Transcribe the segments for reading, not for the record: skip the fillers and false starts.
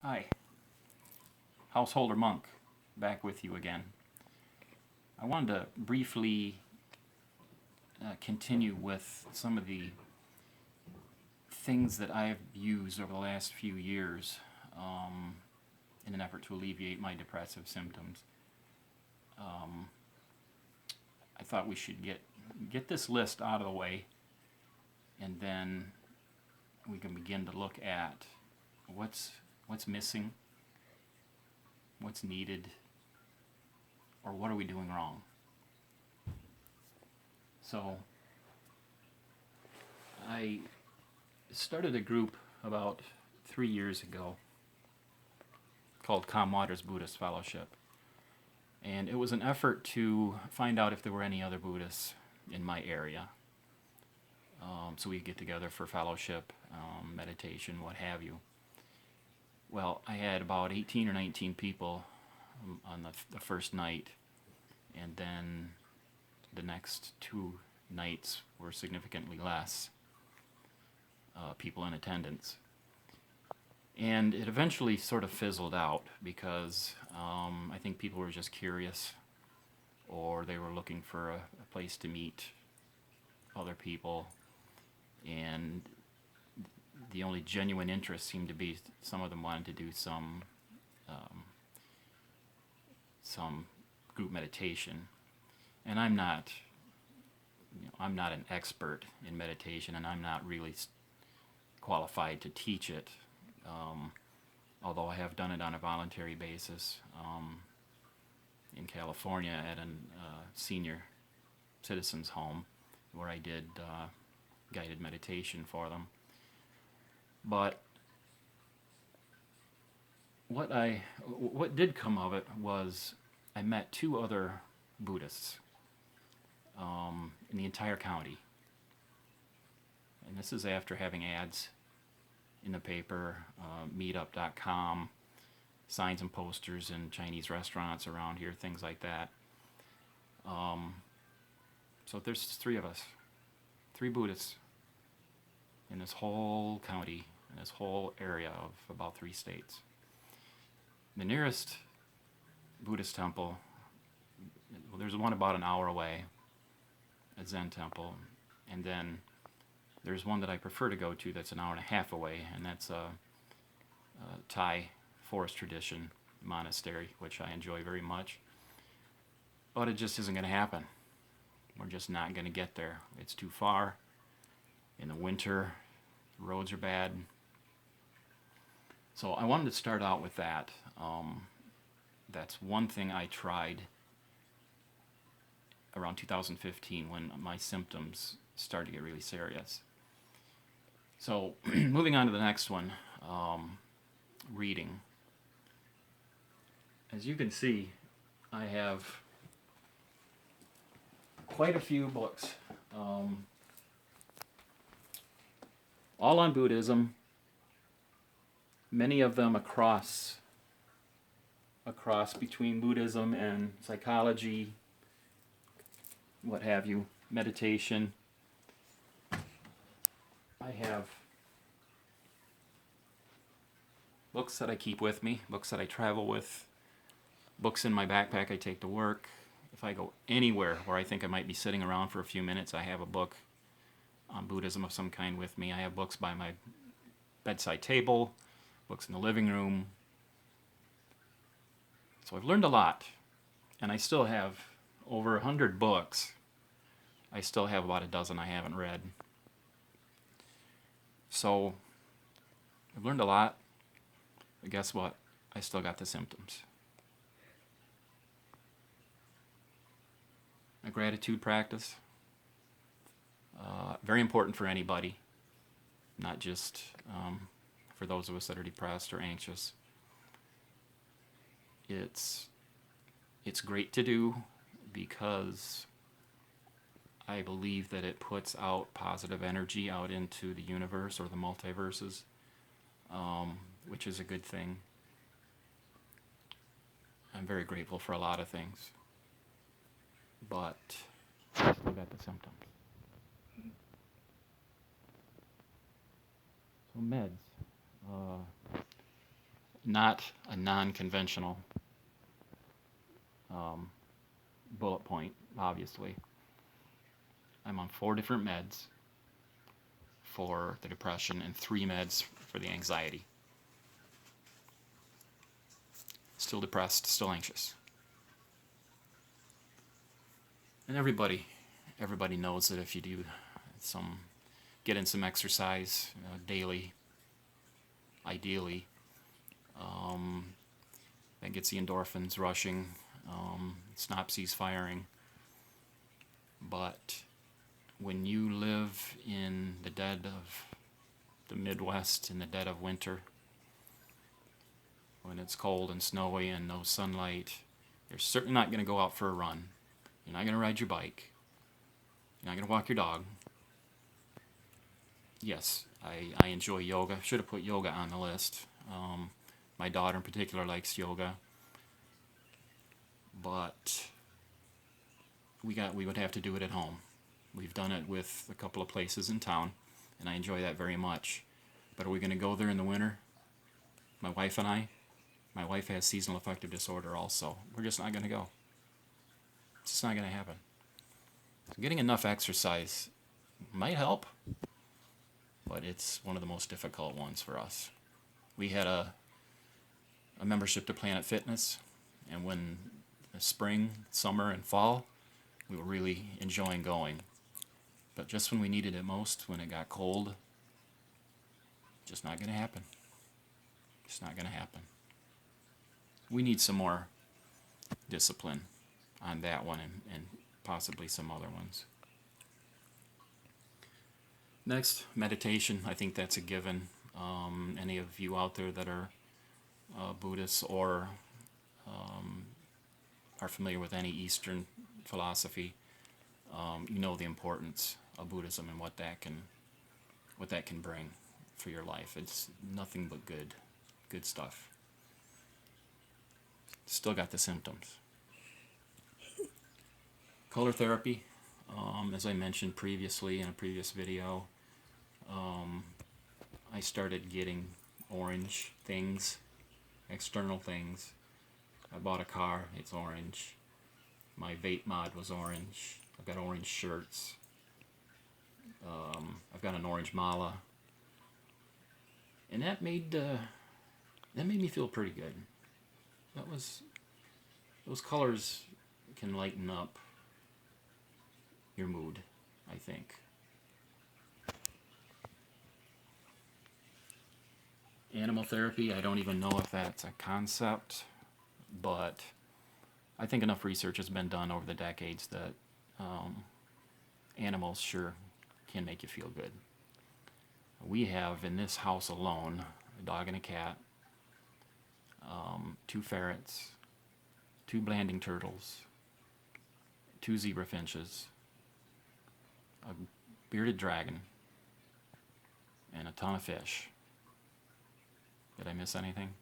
Hi, Householder Monk, back with you again. I wanted to briefly continue with some of the things that I've used over the last few years in an effort to alleviate my depressive symptoms. I thought we should get this list out of the way, and then we can begin to look at what's missing, what's needed, or what are we doing wrong. So I started a group about 3 years ago called Calm Waters Buddhist Fellowship. And it was an effort to find out if there were any other Buddhists in my area. So we get together for fellowship, meditation, what have you. Well, I had about 18 or 19 people on the first night, and then the next 2 nights were significantly less people in attendance. And it eventually sort of fizzled out because I think people were just curious, or they were looking for a place to meet other people, and the only genuine interest seemed to be some of them wanted to do some group meditation. And I'm not an expert in meditation, and I'm not really qualified to teach it, although I have done it on a voluntary basis in California at a senior citizens home where I did guided meditation for them. But what did come of it was I met 2 other Buddhists in the entire county. And this is after having ads in the paper, meetup.com, signs and posters in Chinese restaurants around here, things like that. So there's 3 of us, 3 Buddhists in this whole county, in this whole area of about 3 states. The nearest Buddhist temple, well, there's one about an hour away, a Zen temple, and then there's one that I prefer to go to that's an hour and a half away, and that's a Thai forest tradition monastery, which I enjoy very much. But it just isn't going to happen. We're just not going to get there. It's too far. In the winter, the roads are bad. So I wanted to start out with that. That's one thing I tried around 2015 when my symptoms started to get really serious. So moving on to the next one, reading. As you can see, I have quite a few books, all on Buddhism, many of them across between Buddhism and psychology, what have you, meditation. I have books that I keep with me, books that I travel with, books in my backpack I take to work. If I go anywhere where I think I might be sitting around for a few minutes, I have a book on Buddhism of some kind with me. I have books by my bedside table, books in the living room. So I've learned a lot, and I still have over 100 books. I still have about a dozen I haven't read. So I've learned a lot, but guess what? I still got the symptoms. A gratitude practice, very important for anybody, not just for those of us that are depressed or anxious. It's great to do because I believe that it puts out positive energy out into the universe or the multiverses, which is a good thing. I'm very grateful for a lot of things, but I still got the symptoms. So meds. not a non-conventional bullet point, obviously. I'm on 4 different meds for the depression and 3 meds for the anxiety. Still depressed, still anxious. And everybody knows that if you do get in some exercise daily, ideally, that gets the endorphins rushing, synapses firing. But when you live in the dead of the Midwest, in the dead of winter, when it's cold and snowy and no sunlight, you're certainly not going to go out for a run. You're not going to ride your bike. You're not going to walk your dog. Yes, I enjoy yoga. Should have put yoga on the list. My daughter in particular likes yoga. But we would have to do it at home. We've done it with a couple of places in town, and I enjoy that very much. But are we going to go there in the winter? My wife and I? My wife has seasonal affective disorder also. We're just not going to go. It's just not going to happen. So getting enough exercise might help, but it's one of the most difficult ones for us. We had a membership to Planet Fitness, and when the spring, summer, and fall, we were really enjoying going. But just when we needed it most, when it got cold, just not going to happen. It's not going to happen. We need some more discipline on that one and possibly some other ones. Next, meditation. I think that's a given. Any of you out there that are Buddhists or are familiar with any Eastern philosophy, you know the importance of Buddhism and what that can bring for your life. It's nothing but good stuff. Still got the symptoms. Color therapy, as I mentioned previously in a previous video, I started getting orange things, external things. I bought a car, it's orange. My vape mod was orange. I've got orange shirts. I've got an orange mala. And that made me feel pretty good. Those colors can lighten up your mood, I think. Animal therapy, I don't even know if that's a concept, but I think enough research has been done over the decades that animals sure can make you feel good. We have in this house alone a dog and a cat, 2 ferrets, 2 blanding turtles, 2 zebra finches, a bearded dragon, and a ton of fish. Did I miss anything?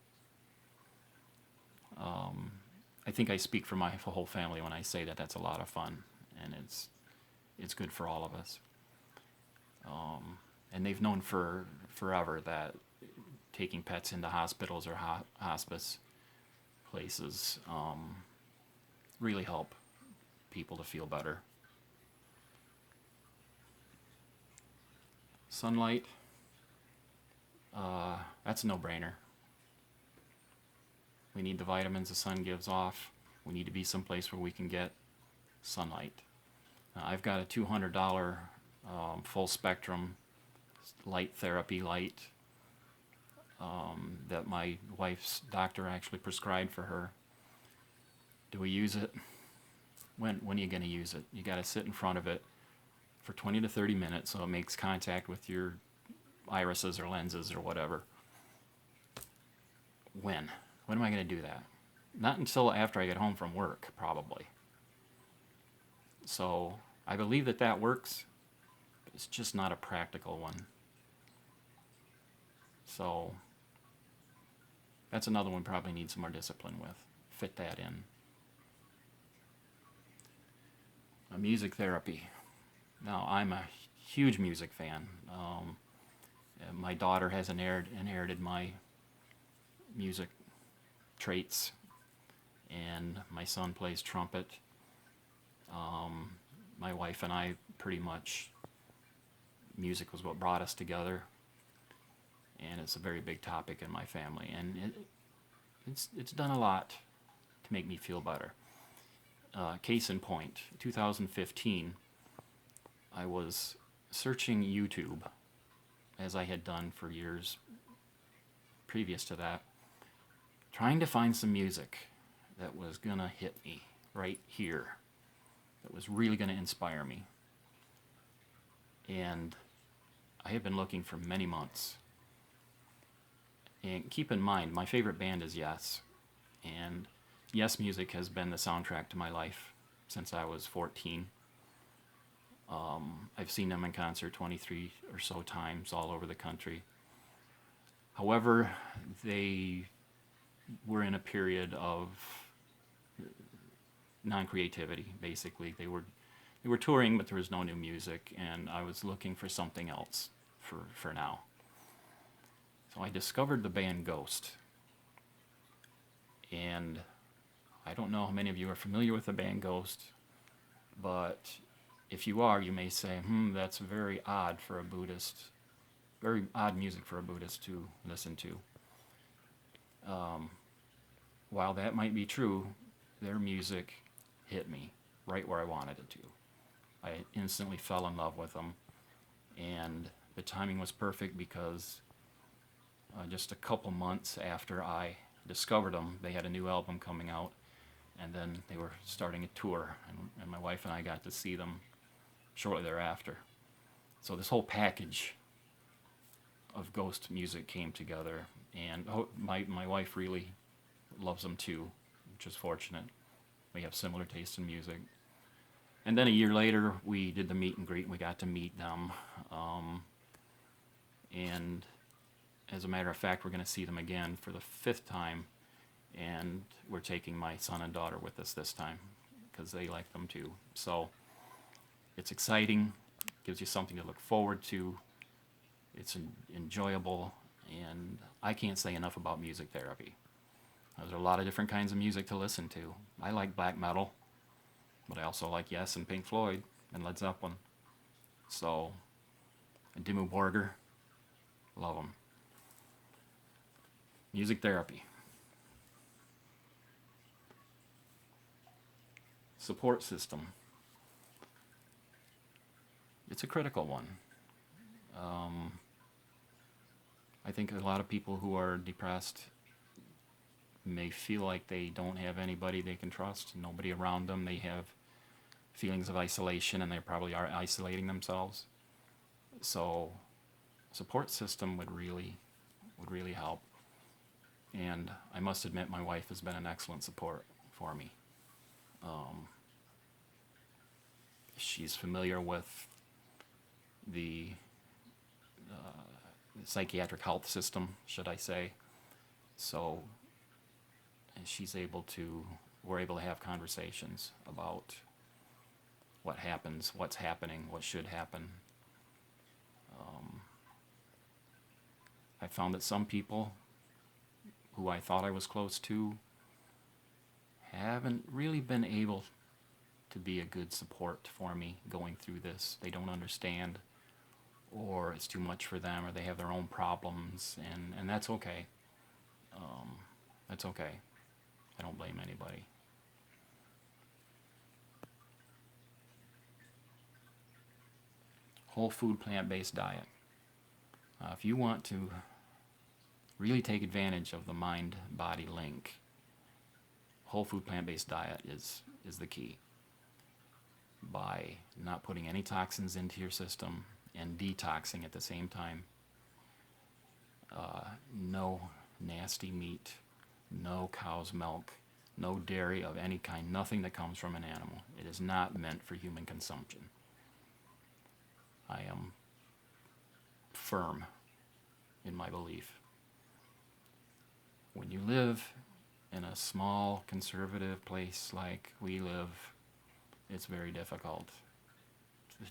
I think I speak for my whole family when I say that that's a lot of fun, and it's good for all of us. And they've known for forever that taking pets into hospitals or hospice places really help people to feel better. Sunlight, that's a no-brainer. We need the vitamins the sun gives off. We need to be someplace where we can get sunlight. I've got a $200 full spectrum light therapy light that my wife's doctor actually prescribed for her. Do we use it? When are you going to use it? You got to sit in front of it for 20 to 30 minutes so it makes contact with your irises or lenses or whatever. When am I going to do that? Not until after I get home from work, probably. So I believe that works, but it's just not a practical one. So that's another one probably needs some more discipline with. Fit that in. Music therapy. Now, I'm a huge music fan. My daughter has inherited my music traits, and my son plays trumpet. My wife and I pretty much, music was what brought us together, and it's a very big topic in my family, and it's done a lot to make me feel better. Case in point, 2015, I was searching YouTube, as I had done for years previous to that, trying to find some music that was going to hit me right here, that was really going to inspire me. And I had been looking for many months. And keep in mind, my favorite band is Yes. And Yes music has been the soundtrack to my life since I was 14. I've seen them in concert 23 or so times all over the country. However, they were in a period of non-creativity, basically. They were touring, but there was no new music, and I was looking for something else for now. So I discovered the band Ghost. And I don't know how many of you are familiar with the band Ghost, but if you are, you may say, that's very odd for a Buddhist, very odd music for a Buddhist to listen to. While that might be true, their music hit me right where I wanted it to. I instantly fell in love with them, and the timing was perfect because just a couple months after I discovered them, they had a new album coming out, and then they were starting a tour, and my wife and I got to see them shortly thereafter. So this whole package of Ghost music came together, and my wife really loves them too, which is fortunate. We have similar taste in music. And then a year later, we did the meet and greet, and we got to meet them. And as a matter of fact, we're going to see them again for the 5th time, and we're taking my son and daughter with us this time because they like them too. So it's exciting, gives you something to look forward to. It's enjoyable, and I can't say enough about music therapy. There's a lot of different kinds of music to listen to. I like black metal, but I also like Yes and Pink Floyd and Led Zeppelin. So, and Dimmu Borgir, love them. Music therapy. Support system. It's a critical one. I think a lot of people who are depressed may feel like they don't have anybody they can trust, nobody around them. They have feelings of isolation, and they probably are isolating themselves. So support system would really help. And I must admit, my wife has been an excellent support for me. She's familiar with the psychiatric health system, should I say. So we're able to have conversations about what happens, what's happening, what should happen. I found that some people who I thought I was close to haven't really been able to be a good support for me going through this. They don't understand, or it's too much for them, or they have their own problems, and that's okay. That's okay. I don't blame anybody. Whole food plant-based diet. If you want to really take advantage of the mind-body link, whole food plant-based diet is the key. By not putting any toxins into your system and detoxing at the same time. No nasty meat, no cow's milk, no dairy of any kind, nothing that comes from an animal. It is not meant for human consumption. I am firm in my belief. When you live in a small conservative place like we live, it's very difficult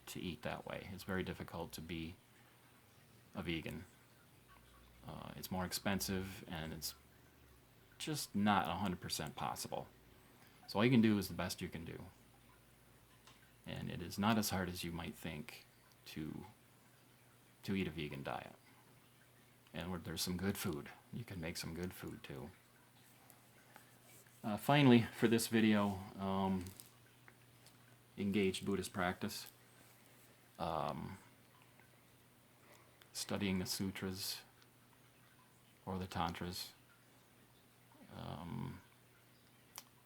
to eat that way. It's very difficult to be a vegan. It's more expensive, and it's just not 100% possible. So all you can do is the best you can do. And it is not as hard as you might think to eat a vegan diet. And there's some good food. You can make some good food too. Finally, for this video, engaged Buddhist practice. Studying the sutras or the tantras.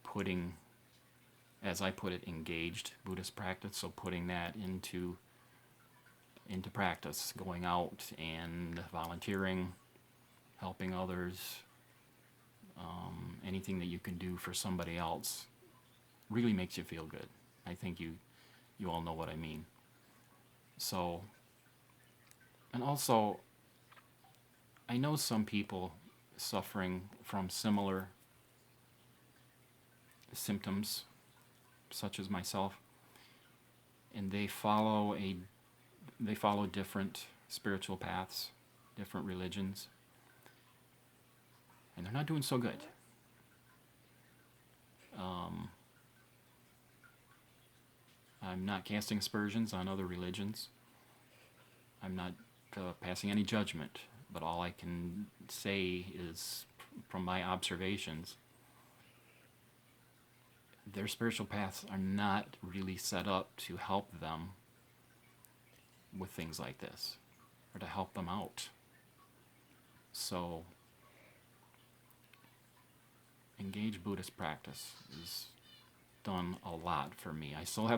Putting, as I put it, engaged Buddhist practice. So putting that into practice, going out and volunteering, helping others, anything that you can do for somebody else really makes you feel good. I think you all know what I mean. So, and also, I know some people suffering from similar symptoms, such as myself, and they follow different spiritual paths, different religions, and they're not doing so good. I'm not casting aspersions on other religions. I'm not passing any judgment, but all I can say is, from my observations, their spiritual paths are not really set up to help them with things like this, or to help them out. So, engaged Buddhist practice has done a lot for me. I still have